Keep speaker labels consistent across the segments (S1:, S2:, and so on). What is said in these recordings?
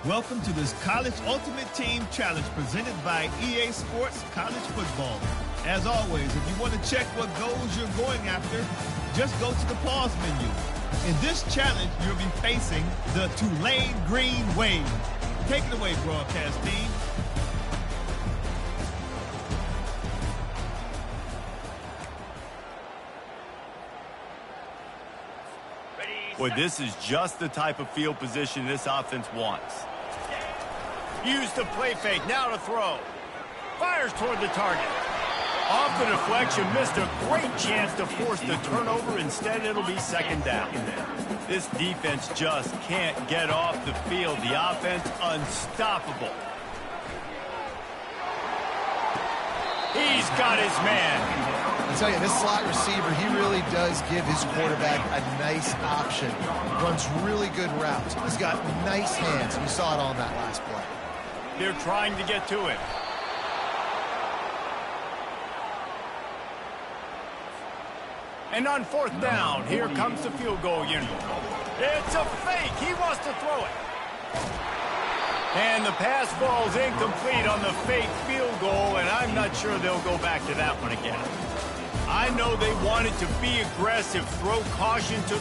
S1: Welcome to this College Ultimate Team Challenge presented by EA Sports College Football. As always, if you want to check what goals you're going after, just go to the pause menu. In this challenge, you'll be facing the Tulane Green Wave. Take it away, broadcast team.
S2: Boy, this is just the type of field position this offense wants. Use the play fake, now to throw. Fires toward the target. Off the deflection, missed a great chance to force the turnover. Instead, it'll be second down. This defense just can't get off the field. The offense, unstoppable. He's got his man.
S3: I tell you, this slot receiver, he really does give his quarterback a nice option. Runs really good routes. He's got nice hands. We saw it on that last play.
S2: They're trying to get to it. And on fourth down, here comes the field goal unit. It's a fake. He wants to throw it. And the pass falls incomplete on the fake field goal, and I'm not sure they'll go back to that one again. I know they wanted to be aggressive, throw caution to...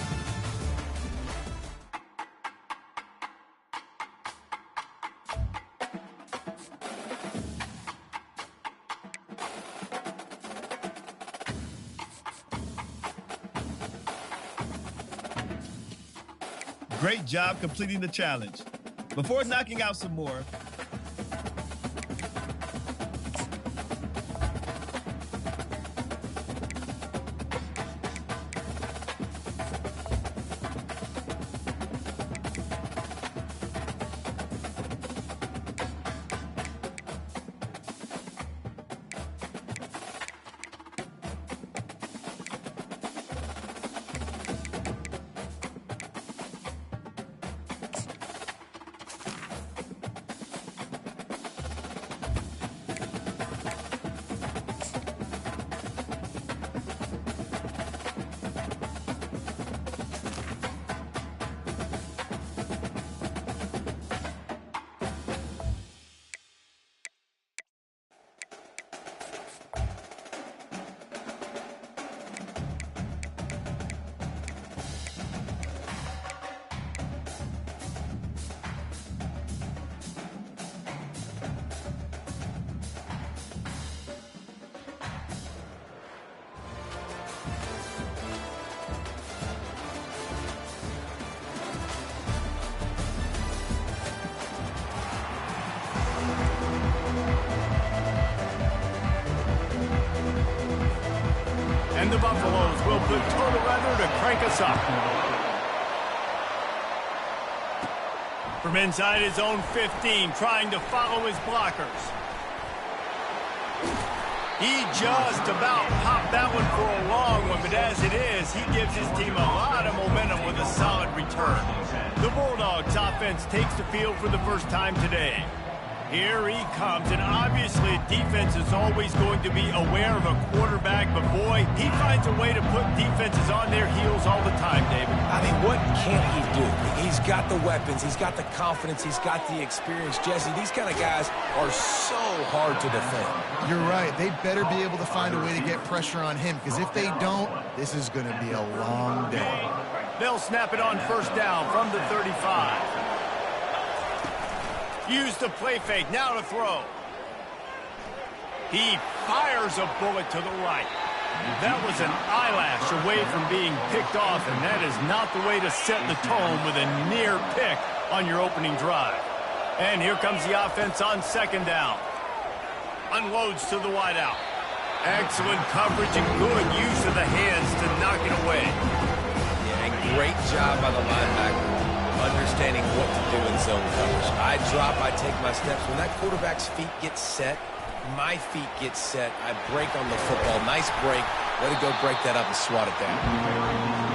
S1: Great job completing the challenge. Before knocking out some more,
S2: And the Buffaloes will put total weather to crank us up. From inside his own 15, trying to follow his blockers. He just about popped that one for a long one, but as it is, he gives his team a lot of momentum with a solid return. The Bulldogs offense takes the field for the first time today. Here he comes, and obviously defense is always going to be aware of a quarterback, but boy, he finds a way to put defenses on their heels all the time, David.
S4: I mean, what can't he do? He's got the weapons, he's got the confidence, he's got the experience. Jesse, these kind of guys are so hard to defend.
S3: You're right. They better be able to find a way to get pressure on him, because if they don't, this is going to be a long day.
S2: They'll snap it on first down from the 35. Use the play fake, now to throw. He fires a bullet to the right. That was an eyelash away from being picked off, and that is not the way to set the tone with a near pick on your opening drive. And here comes the offense on second down. Unloads to the wideout. Excellent coverage and good use of the hands to knock it away.
S4: Yeah, great job by the linebacker, understanding what to do in zone coverage. I drop, I take my steps. When that quarterback's feet get set, my feet get set. I break on the football. Nice break. Way to go break that up and swat it down.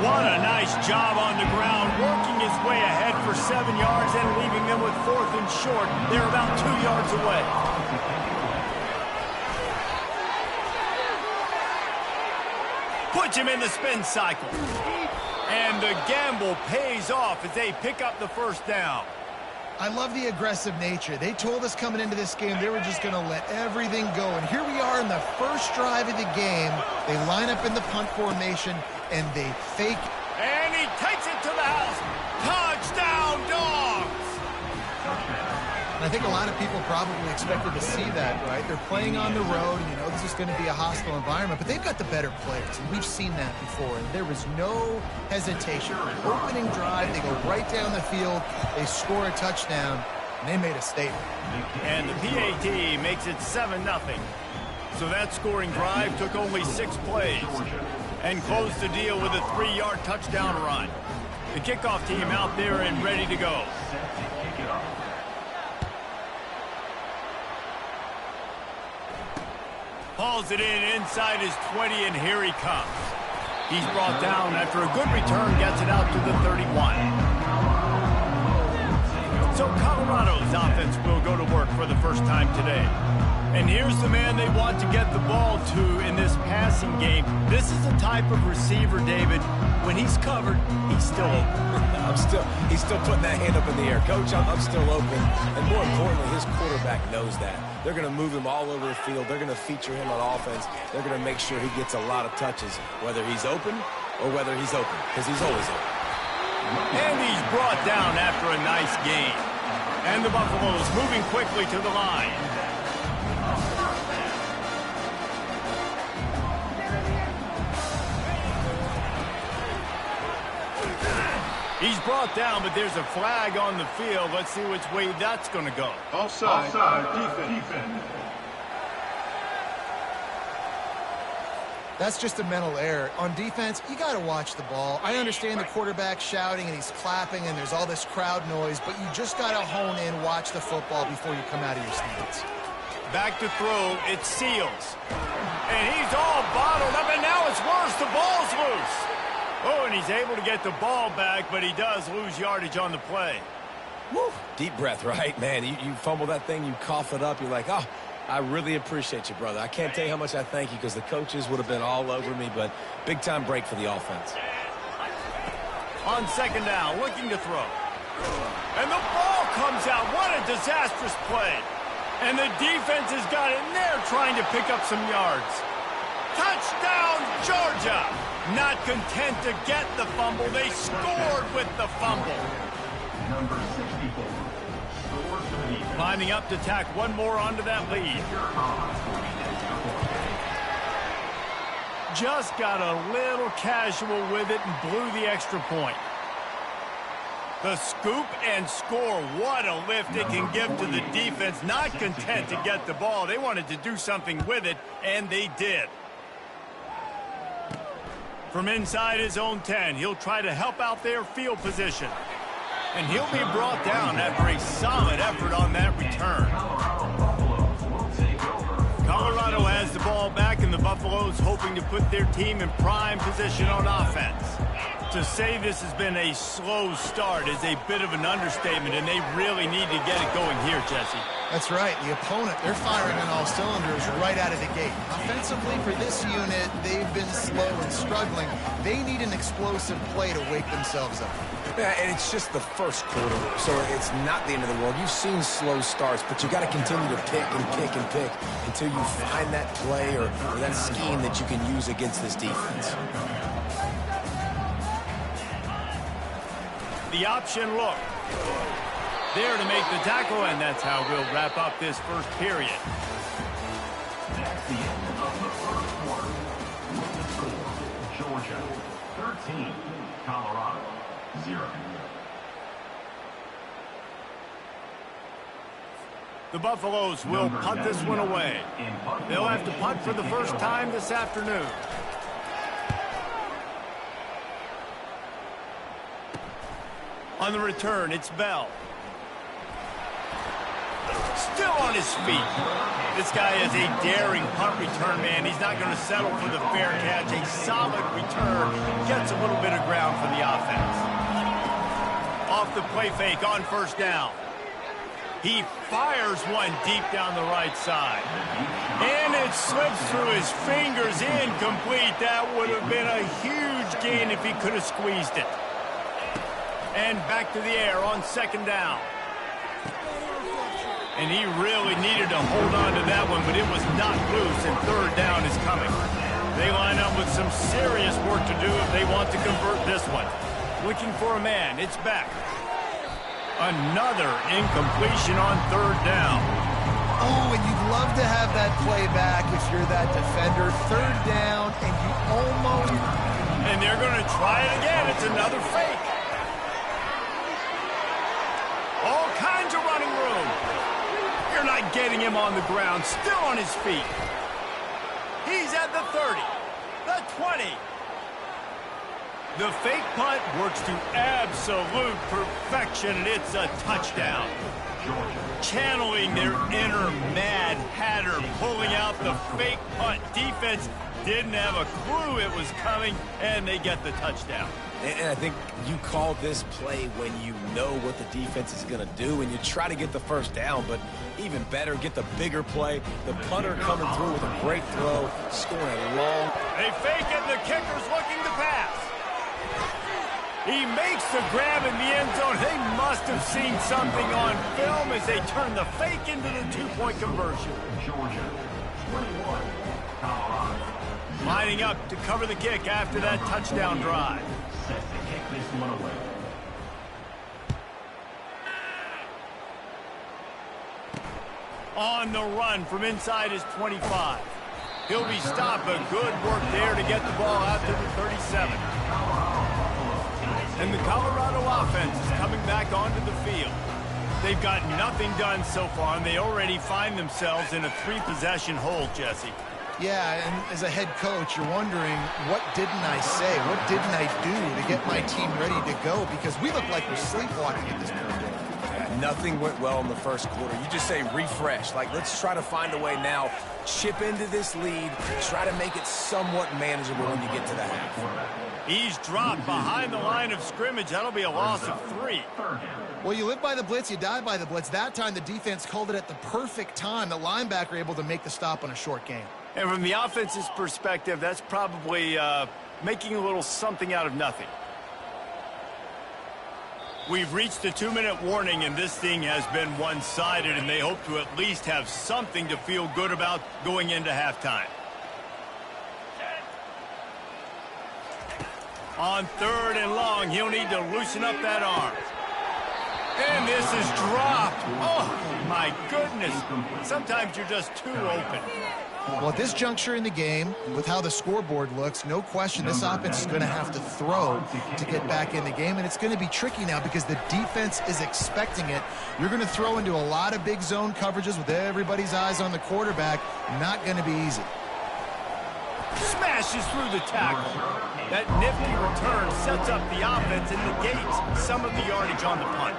S2: What a nice job on the ground, working his way ahead for 7 yards and leaving them with fourth and short. They're about 2 yards away. Puts him in the spin cycle. And the gamble pays off as they pick up the first down.
S3: I love the aggressive nature. They told us coming into this game they were just going to let everything go. And here we are in the first drive of the game. They line up in the punt formation, and they fake it.
S2: And he takes it to the house. Touchdown, Dogs!
S3: And I think a lot of people probably expected to see that, right? They're playing on the road. You know, this is going to be a hostile environment, but they've got the better players, and we've seen that before. And there was no hesitation. Opening drive, they go right down the field, they score a touchdown, and they made a statement.
S2: And the PAT makes it 7-0. So that scoring drive took only 6 plays and closed the deal with a 3-yard touchdown run. The kickoff team out there and ready to go. Hauls it in inside his 20, and here he comes. He's brought down after a good return, gets it out to the 31. So Colorado's offense will go to work for the first time today. And here's the man they want to get the ball to in this passing game. This is the type of receiver, David, when he's covered, he's still open.
S4: He's still putting that hand up in the air. Coach, I'm still open. And more importantly, his quarterback knows that. They're going to move him all over the field. They're going to feature him on offense. They're going to make sure he gets a lot of touches, whether he's open or whether he's open, because he's always open.
S2: And he's brought down after a nice gain. And the Buffaloes moving quickly to the line. He's brought down, but there's a flag on the field. Let's see which way that's going to go.
S5: Offside. Defense.
S3: That's just a mental error. On defense, you got to watch the ball. I understand the quarterback shouting and he's clapping and there's all this crowd noise, but you just got to hone in, watch the football before you come out of your stance.
S2: Back to throw, it's Seals. And he's all bottled up, and now it's worse. The ball's loose. Oh, and he's able to get the ball back, but he does lose yardage on the play.
S4: Woo. Deep breath, right? Man, you fumble that thing, you cough it up, you're like, oh, I really appreciate you, brother. I can't tell you how much I thank you, because the coaches would have been all over me, but big-time break for the offense.
S2: On second down, looking to throw. And the ball comes out. What a disastrous play. And the defense has got it in there trying to pick up some yards. Touchdown, Georgia! Not content to get the fumble, they scored with the fumble.
S5: Number 64.
S2: Lining up to tack one more onto that lead. Just got a little casual with it and blew the extra point. The scoop and score. What a lift it can give to the defense. Not content to get the ball. They wanted to do something with it, and they did. From inside his own 10, he'll try to help out their field position. And he'll be brought down after a solid effort on that return. Colorado has the ball back, and the Buffaloes hoping to put their team in prime position on offense. To say this has been a slow start is a bit of an understatement, and they really need to get it going here, Jesse.
S3: That's right. The opponent, they're firing on all cylinders right out of the gate. Offensively, for this unit, they've been slow and struggling. They need an explosive play to wake themselves up.
S4: Yeah, and it's just the first quarter, so it's not the end of the world. You've seen slow starts, but you got to continue to pick and pick and pick until you find that play or that scheme that you can use against this defense.
S2: The option look. There to make the tackle, and that's how we'll wrap up this first period.
S5: That's the end of the first quarter. Georgia 13, Colorado 0.
S2: The Buffaloes will punt this one away. They'll have to punt for the first time this afternoon. On the return, it's Bell. Still on his feet. This guy is a daring punt return man. He's not going to settle for the fair catch. A solid return. Gets a little bit of ground for the offense. Off the play fake on first down. He fires one deep down the right side. And it slips through his fingers, incomplete. That would have been a huge gain if he could have squeezed it. And back to the air on second down. And he really needed to hold on to that one, but it was not loose, and third down is coming. They line up with some serious work to do if they want to convert this one. Looking for a man. It's back. Another incompletion on third down.
S3: Oh, and you'd love to have that play back if you're that defender. Third down, and you almost...
S2: And they're going to try it again. It's another fake. All kinds of running room. You're not getting him on the ground. Still on his feet. He's at the 30. The 20. The fake punt works to absolute perfection, and it's a touchdown. Channeling their inner Mad Hatter, pulling out the fake punt. Defense didn't have a clue it was coming, and they get the touchdown.
S4: And I think you call this play when you know what the defense is going to do, and you try to get the first down, but even better, get the bigger play. The punter coming through with a great throw, scoring a long.
S2: They fake it, and the kicker's looking to pass. He makes the grab in the end zone. They must have seen something on film as they turn the fake into the two-point conversion.
S5: Georgia, 21, Colorado.
S2: Lining up to cover the kick after that touchdown drive.
S5: Set to kick this one away.
S2: On the run from inside his 25. He'll be stopped, but good work there to get the ball out to the 37. And the Colorado offense is coming back onto the field. They've got nothing done so far, and they already find themselves in a three-possession hole, Jesse.
S3: Yeah, and as a head coach, you're wondering, what didn't I say? What didn't I do to get my team ready to go? Because we look like we're sleepwalking at this point.
S4: Nothing went well in the first quarter. You just say refresh. Like, let's try to find a way now. Chip into this lead. Try to make it somewhat manageable when you get to the half.
S2: He's dropped behind the line of scrimmage. That'll be a loss of 3.
S3: Well, you live by the blitz, you die by the blitz. That time, the defense called it at the perfect time. The linebacker able to make the stop on a short game.
S2: And from the offense's perspective, that's probably making a little something out of nothing. We've reached the 2-minute warning, and this thing has been one-sided, and they hope to at least have something to feel good about going into halftime. On third and long, he'll need to loosen up that arm. And this is dropped. Oh, my goodness. Sometimes you're just too open.
S3: Well, at this juncture in the game, with how the scoreboard looks, no question this offense is going to have to throw to get back in the game, and it's going to be tricky now because the defense is expecting it. You're going to throw into a lot of big zone coverages with everybody's eyes on the quarterback. Not going to be easy.
S2: Smashes through the tackle. That nifty return sets up the offense and negates some of the yardage on the punt.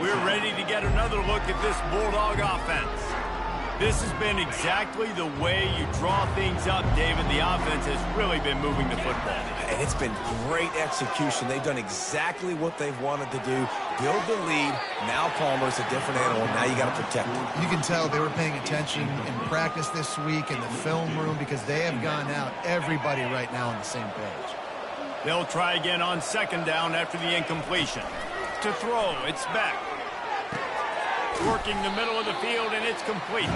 S2: We're ready to get another look at this Bulldog offense. This has been exactly the way you draw things up, David. The offense has really been moving the football.
S4: And it's been great execution. They've done exactly what they've wanted to do. Build the lead. Now Palmer's a different animal. Now you got to protect him.
S3: You can tell they were paying attention in practice this week in the film room because they have gone out, everybody right now on the same page.
S2: They'll try again on second down after the incompletion. To throw, it's back. Working the middle of the field, and it's complete.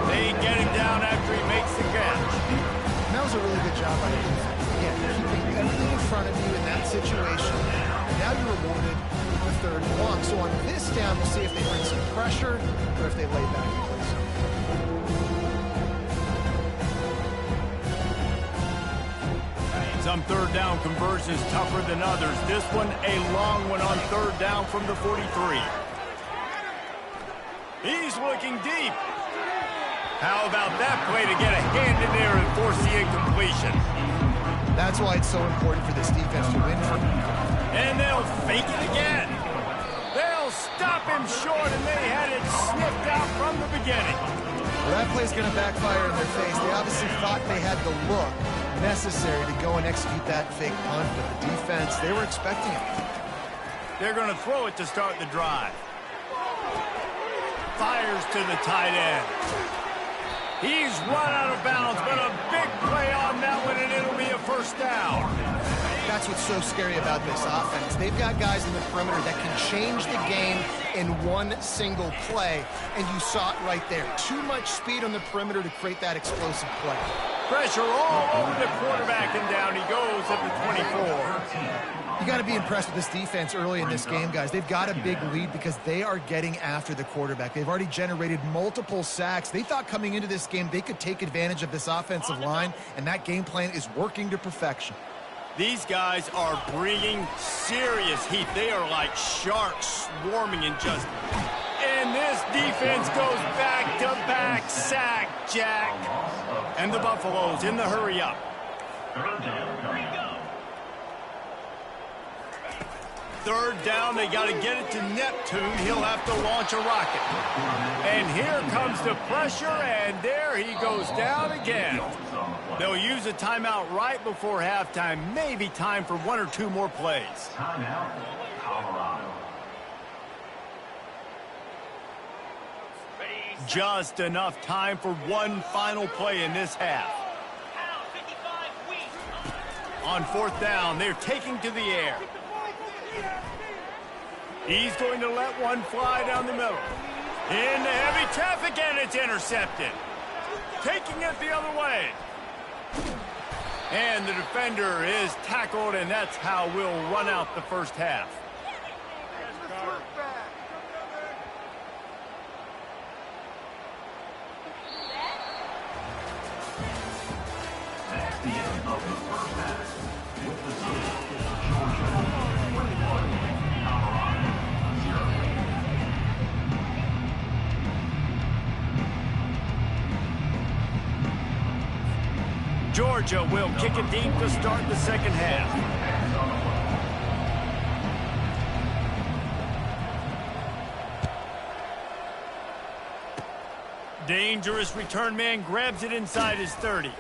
S2: They get him down after he makes the catch.
S3: And that was a really good job by the defense. Again, keeping everything in front of you in that situation. Now you're rewarded with the third and long. So on this down, we'll see if they bring some pressure or if they lay back and play some.
S2: Some third down conversions tougher than others. This one, a long one on third down from the 43. He's looking deep. How about that play to get a hand in there and force the incompletion?
S3: That's why it's so important for this defense to win.
S2: And they'll fake it again. They'll stop him short, and they had it sniffed out from the beginning.
S3: Well, that play's going to backfire in their face. They obviously thought they had the look necessary to go and execute that fake punt, but the defense, they were expecting it.
S2: They're going to throw it to start the drive. Fires to the tight end. He's run out of bounds, but a big play on that one, and it'll be a first down.
S3: That's what's so scary about this offense. They've got guys in the perimeter that can change the game in one single play, and you saw it right there. Too much speed on the perimeter to create that explosive play.
S2: Pressure all over the quarterback, and down he goes at the 24.
S3: You got to be impressed with this defense early in this game, guys. They've got a big lead because they are getting after the quarterback. They've already generated multiple sacks. They thought coming into this game they could take advantage of this offensive line, and that game plan is working to perfection.
S2: These guys are bringing serious heat. They are like sharks swarming and just... And this defense goes back-to-back sack, Jack. And the Buffaloes in the hurry-up. Third down, they got to get it to Neptune. He'll have to launch a rocket. And here comes the pressure, and there he goes down again. They'll use a timeout right before halftime. Maybe time for one or two more plays.
S5: Timeout, Colorado.
S2: Just enough time for one final play in this half. On fourth down, they're taking to the air. He's going to let one fly down the middle. Into heavy traffic, and it's intercepted. Taking it the other way. And the defender is tackled, and that's how we'll run out the first half.
S5: That's the end of the first half. With the score, Georgia 21, Colorado 0.
S2: Georgia will kick it deep to start the second half. Dangerous return man grabs it inside his 30.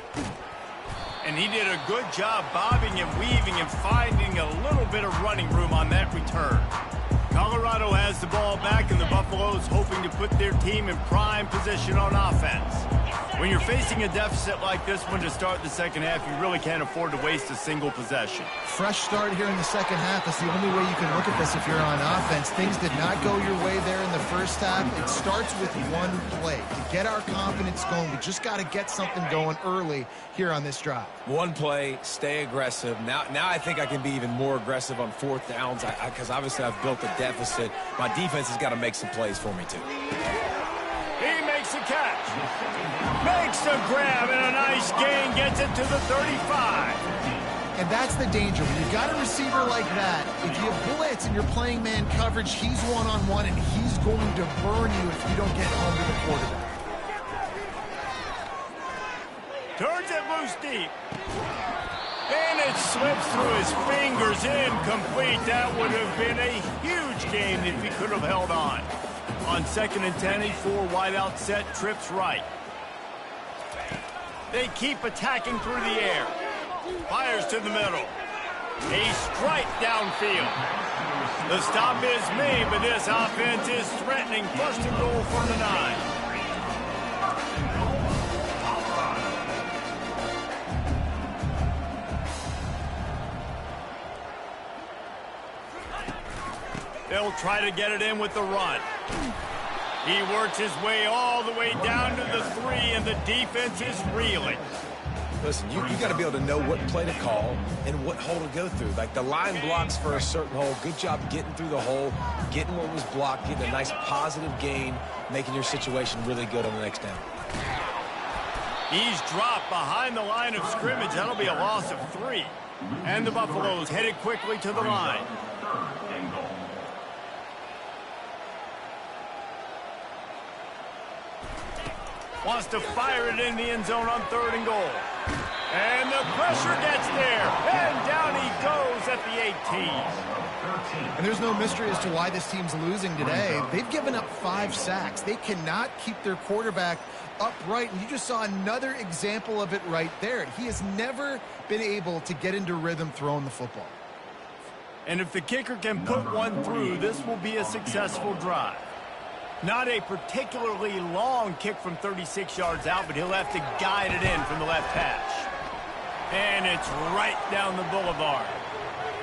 S2: And he did a good job bobbing and weaving and finding a little bit of running room on that return. Colorado has the ball back, and the Buffaloes hoping to put their team in prime position on offense. When you're facing a deficit like this one to start the second half, you really can't afford to waste a single possession.
S3: Fresh start here in the second half. That's the only way you can look at this if you're on offense. Things did not go your way there in the first half. It starts with one play. To get our confidence going, we just got to get something going early here on this drive.
S4: One play, stay aggressive. Now I think I can be even more aggressive on fourth downs because obviously I've built a deficit. My defense has got to make some plays for me too.
S2: He makes a catch. Makes a grab, and a nice gain, gets it to the 35.
S3: And that's the danger. When you've got a receiver like that, if you blitz and you're playing man coverage, he's one-on-one, and he's going to burn you if you don't get home to the quarterback.
S2: Turns it loose deep. And it slips through his fingers, incomplete. That would have been a huge gain if he could have held on. On 2nd and 10, a 4-wideout set, trips right. They keep attacking through the air. Fires to the middle. A strike downfield. The stop is made, but this offense is threatening. First and goal from the 9. They'll try to get it in with the run. He works his way all the way down to the 3, and the defense is reeling.
S4: Listen, you got to be able to know what play to call and what hole to go through. Like the line blocks for a certain hole. Good job getting through the hole, getting what was blocked, getting a nice positive gain, making your situation really good on the next down.
S2: He's dropped behind the line of scrimmage. That'll be a loss of 3. And the Buffaloes headed quickly to the line. Wants to fire it in the end zone on 3rd and goal. And the pressure gets there. And down he goes at the 18.
S3: And there's no mystery as to why this team's losing today. They've given up 5 sacks. They cannot keep their quarterback upright. And you just saw another example of it right there. He has never been able to get into rhythm throwing the football.
S2: And if the kicker can put one through, this will be a successful drive. Not a particularly long kick from 36 yards out, but he'll have to guide it in from the left hash. And it's right down the boulevard.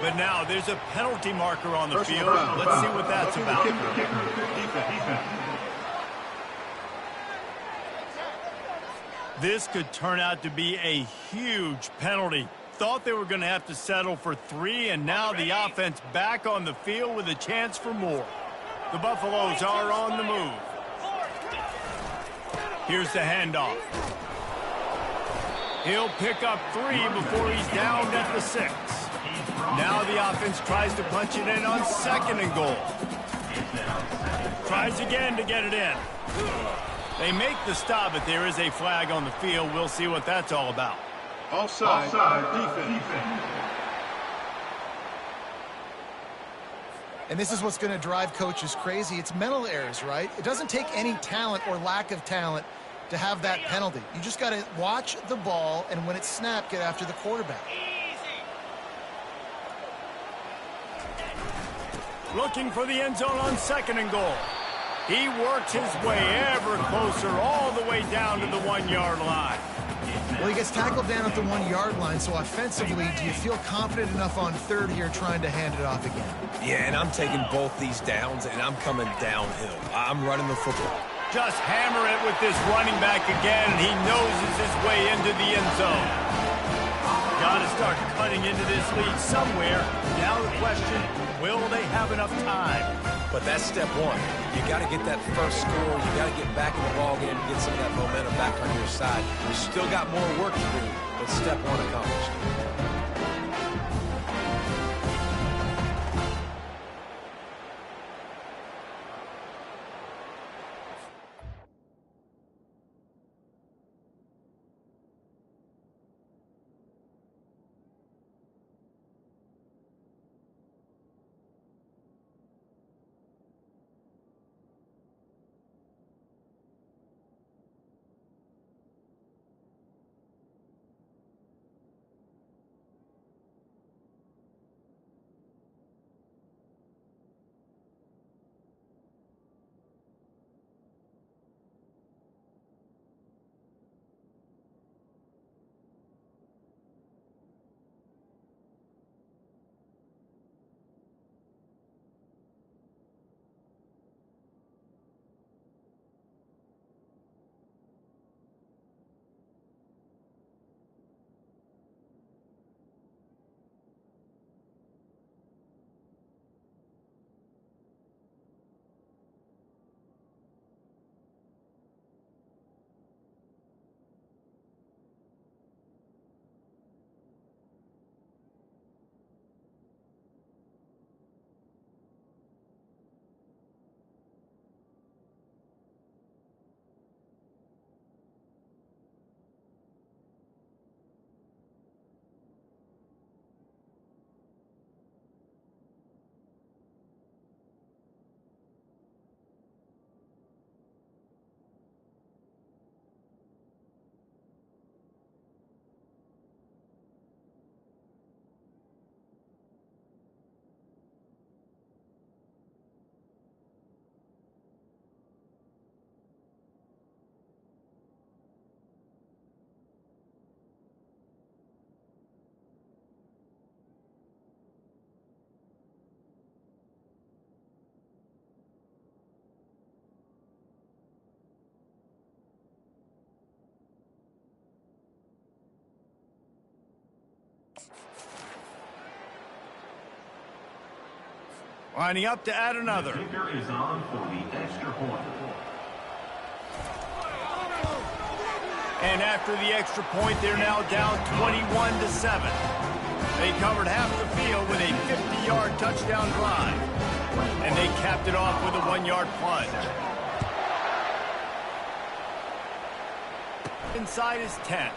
S2: But now there's a penalty marker on the field. Let's see what that's about. This could turn out to be a huge penalty. Thought they were going to have to settle for 3, and now the offense back on the field with a chance for more. The Buffaloes are on the move. Here's the handoff. He'll pick up 3 before he's downed at the 6. Now the offense tries to punch it in on 2nd and goal. Tries again to get it in. They make the stop, but there is a flag on the field. We'll see what that's all about.
S5: Offside defense.
S3: And this is what's going to drive coaches crazy. It's mental errors, right? It doesn't take any talent or lack of talent to have that penalty. You just got to watch the ball, and when it's snapped, get after the quarterback.
S2: Looking for the end zone on 2nd and goal. He works his way ever closer all the way down to the 1-yard line.
S3: Well, he gets tackled down at the 1-yard line, so offensively, do you feel confident enough on 3rd here trying to hand it off again?
S4: Yeah, and I'm taking both these downs, and I'm coming downhill. I'm running the football.
S2: Just hammer it with this running back again, and he noses his way into the end zone. Got to start cutting into this lead somewhere. Now the question, will they have enough time?
S4: But that's step 1. You got to get that first score. You got to get back in the ball game and get some of that momentum back on your side. You still got more work to do, but step 1 accomplished.
S2: Lining up to add another.
S5: The kicker is on for the extra point.
S2: And after the extra point, they're now down 21-7. They covered half the field with a 50-yard touchdown drive. And they capped it off with a 1-yard plunge. Inside his 10.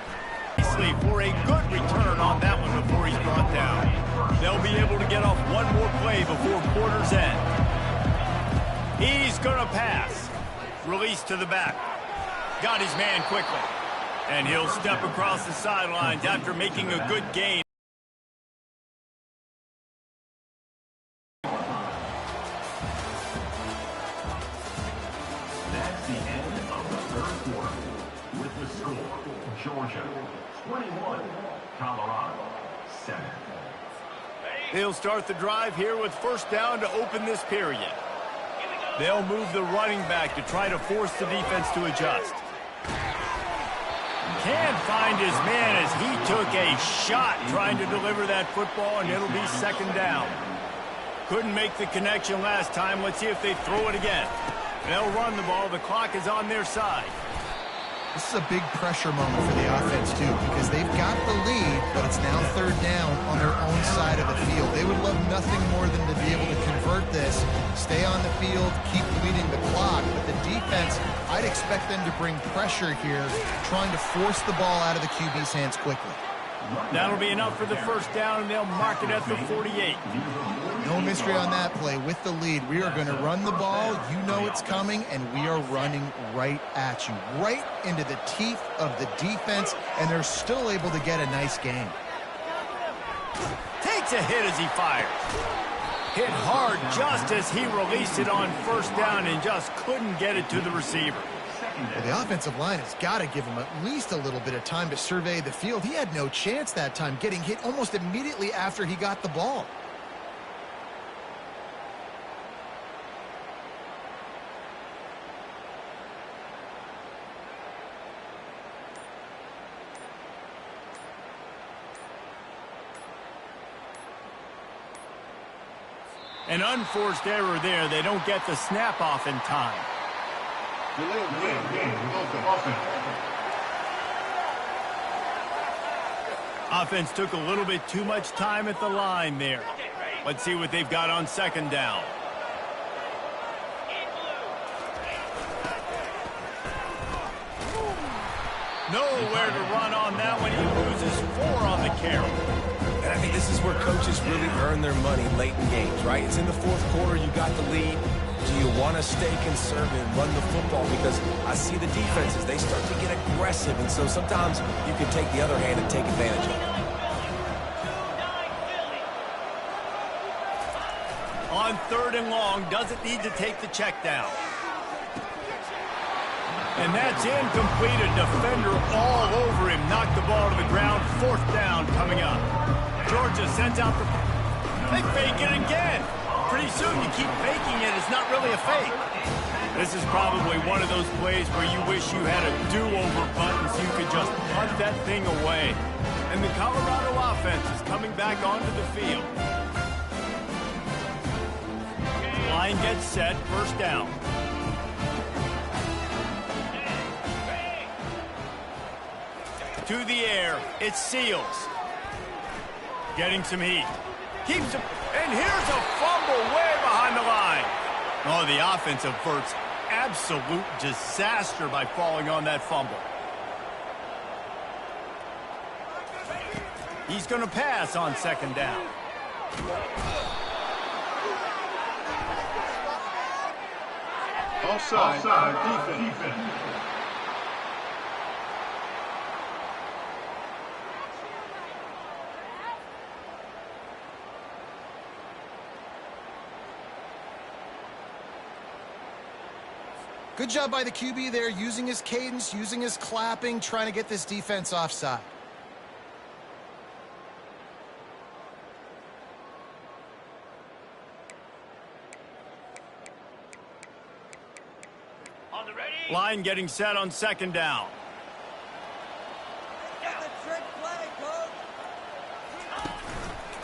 S2: For a good return on that one before he's brought down. They'll be able to get off one more play before quarter's end. He's going to pass. Release to the back. Got his man quickly. And he'll step across the sidelines after making a good gain.
S5: That's the end of the 3rd quarter. With the score, Georgia 21, Colorado 7.
S2: They'll start the drive here with first down to open this period. They'll move the running back to try to force the defense to adjust. Can't find his man as he took a shot trying to deliver that football, and it'll be second down. Couldn't make the connection last time. Let's see if they throw it again. They'll run the ball. The clock is on their side.
S3: This is a big pressure moment for the offense, too, because they've got the lead, but it's now third down on their own side of the field. They would love nothing more than to be able to convert this, stay on the field, keep bleeding the clock. But the defense, I'd expect them to bring pressure here, trying to force the ball out of the QB's hands quickly.
S2: That'll be enough for the first down, and they'll mark it at the 48.
S3: No mystery on that play. With the lead, we are going to run the ball. You know it's coming, and we are running right at you, right into the teeth of the defense, and they're still able to get a nice gain.
S2: Takes a hit as he fires. Hit hard just as he released it on first down and just couldn't get it to the receiver.
S3: Well, the offensive line has got to give him at least a little bit of time to survey the field. He had no chance that time, getting hit almost immediately after he got the ball.
S2: An unforced error there. They don't get the snap off in time. Offense took a little bit too much time at the line there. Let's see what they've got on second down. Nowhere to run on that one. He loses 4 on the carry.
S4: And I think this is where coaches really earn their money late in games, right? It's in the fourth quarter. You got the lead. Do you want to stay conservative, run the football? Because I see the defenses, they start to get aggressive, and so sometimes you can take the other hand and take advantage of it.
S2: On third and long, doesn't need to take the check down. And that's incomplete. A defender all over him. Knocked the ball to the ground. Fourth down coming up. Georgia sends out the... They fake it again. Pretty soon you keep faking it. It's not really a fake. This is probably one of those plays where you wish you had a do-over button so you could just punt that thing away. And the Colorado offense is coming back onto the field. Line gets set. First down. To the air. It's Seals. Getting some heat. Keeps him. And here's a fumble way behind the line. Oh, the offense averts absolute disaster by falling on that fumble. He's going to pass on second down.
S5: Offside defense.
S3: Good job by the QB there, using his cadence, using his clapping, trying to get this defense offside.
S2: Line getting set on second down.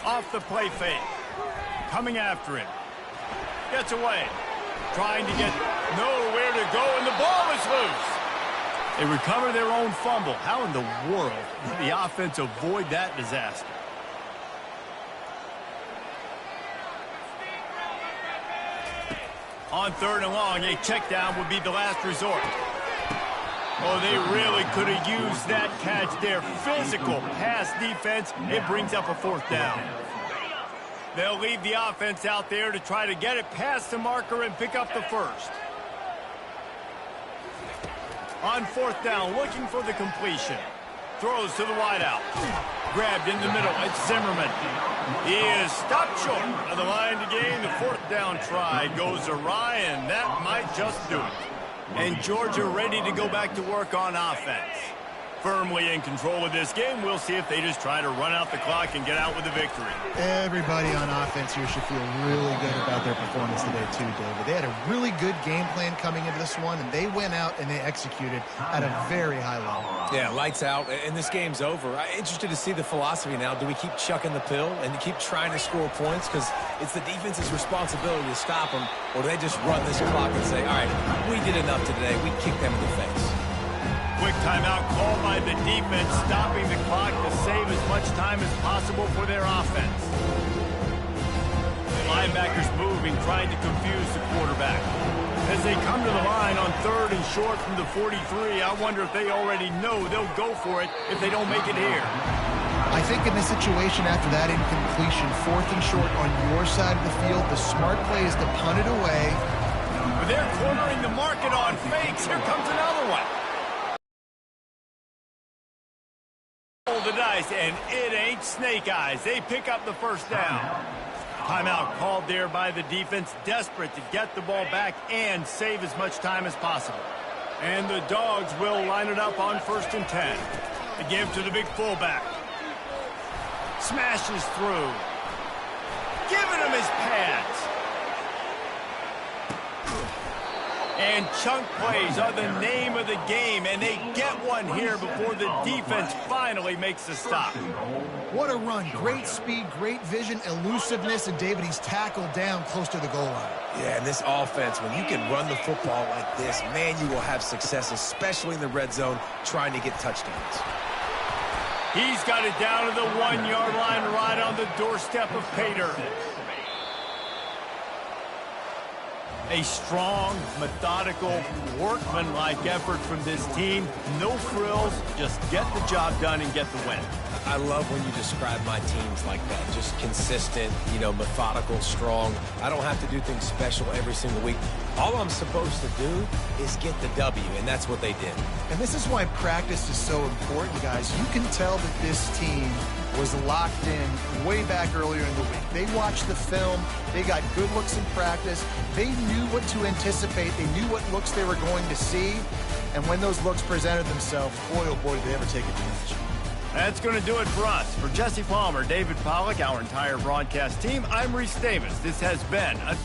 S2: Off the play fake. Coming after him. Gets away. Trying to get nowhere to go, and the ball is loose. They recover their own fumble. How in the world did the offense avoid that disaster? On third and long, a check down would be the last resort. Oh, they really could have used that catch there. Physical pass defense. It brings up a fourth down. They'll leave the offense out there to try to get it past the marker and pick up the first. On fourth down, looking for the completion. Throws to the wideout. Grabbed in the middle. It's Zimmerman. He is stopped short of the line to gain. The fourth down try goes awry, and that might just do it. And Georgia ready to go back to work on offense. Firmly in control of this game. We'll see if they just try to run out the clock and get out with a victory.
S3: Everybody on offense here should feel really good about their performance today too, David. They had a really good game plan coming into this one, and they went out and they executed at a very high level.
S4: Yeah, lights out, and this game's over. I'm interested to see the philosophy now. Do we keep chucking the pill and keep trying to score points? Because it's the defense's responsibility to stop them, or do they just run this clock and say, all right, we did enough today. We kicked them in the face.
S2: Quick timeout called by the defense, stopping the clock to save as much time as possible for their offense. The linebackers moving, trying to confuse the quarterback. As they come to the line on 3rd and short from the 43, I wonder if they already know they'll go for it if they don't make it here.
S3: I think in this situation after that incompletion, 4th and short on your side of the field, the smart play is to punt it away.
S2: They're cornering the market on fakes. Here comes another one. Roll the dice, and it ain't snake eyes. They pick up the first down. Timeout called there by the defense, desperate to get the ball back and save as much time as possible. And the Dogs will line it up on 1st and 10. The give to the big fullback. Smashes through. Giving him his pads. And chunk plays are the name of the game, and they get one here before the defense finally makes a stop.
S3: What a run. Great speed, great vision, elusiveness, and David, he's tackled down close to the goal line.
S4: Yeah, and this offense, when you can run the football like this, man, you will have success, especially in the red zone, trying to get touchdowns.
S2: He's got it down to the 1-yard line right on the doorstep of pay dirt. A strong, methodical, workmanlike effort from this team. No frills, just get the job done and get the win.
S4: I love when you describe my teams like that. Just consistent, methodical, strong. I don't have to do things special every single week. All I'm supposed to do is get the W, and that's what they did.
S3: And this is why practice is so important, guys. You can tell that this team was locked in way back earlier in the week. They watched the film. They got good looks in practice. They knew what to anticipate. They knew what looks they were going to see. And when those looks presented themselves, boy, oh boy, did they ever take advantage.
S2: That's going to do it for us. For Jesse Palmer, David Pollack, our entire broadcast team, I'm Reese Davis. This has been a